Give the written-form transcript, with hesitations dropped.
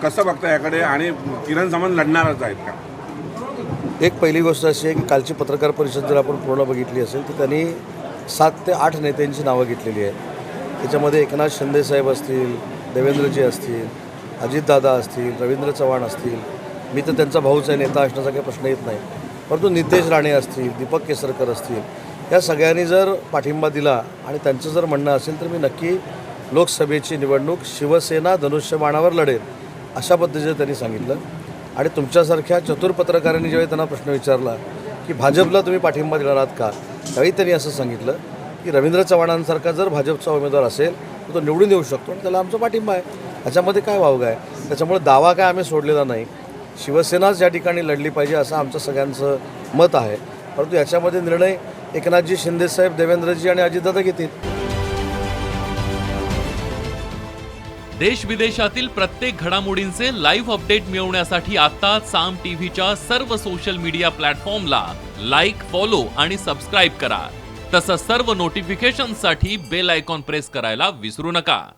कसं बघता याकडे आणि किरण सामंत लढणारच आहेत का? एक पहिली गोष्ट अशी आहे की कालची पत्रकार परिषद जर आपण पूर्ण बघितली असेल तर त्यांनी 7 ते 8 नेत्यांची नावं घेतलेली आहेत. त्याच्यामध्ये एकनाथ शिंदेसाहेब असतील, देवेंद्रजी असतील, अजितदादा असतील, रवींद्र चव्हाण असतील. मी तर त्यांचा भाऊच आहे, नेता असण्याचा काही प्रश्न येत नाही. परंतु नितेश राणे असतील, दीपक केसरकर असतील, या सगळ्यांनी जर पाठिंबा दिला आणि त्यांचं जर म्हणणं असेल तर मी नक्की लोकसभेची निवडणूक शिवसेना धनुष्यबाणावर लढेल अशा पद्धतीचं त्यांनी सांगितलं. आणि तुमच्यासारख्या चतुर पत्रकारांनी ज्यावेळी त्यांना प्रश्न विचारला की भाजपला तुम्ही पाठिंबा देणार आहात का, त्यावेळी त्यांनी असं सांगितलं की रवींद्र चव्हाणांसारखा जर भाजपचा उमेदवार असेल तर तो निवडून येऊ शकतो आणि त्याला आमचा पाठिंबा आहे. त्याच्यामध्ये काय वावगं आहे? त्याच्यामुळे दावा काय आम्ही सोडलेला नाही. शिवसेनाच या ठिकाणी लढली पाहिजे असं आमचं सगळ्यांचं मत आहे. परंतु याच्यामध्ये निर्णय एकनाथजी शिंदेसाहेब, देवेंद्रजी आणि अजितदादा घेतील. देश विदेशातील प्रत्येक घडामोडींचे लाईव्ह अपडेट मिळवण्यासाठी आता साम टीव्हीच्या सर्व सोशल मीडिया प्लॅटफॉर्मला लाईक, फॉलो आणि सबस्क्राईब करा. तसंच सर्व नोटिफिकेशनसाठी बेल आयकॉन प्रेस करायला विसरू नका.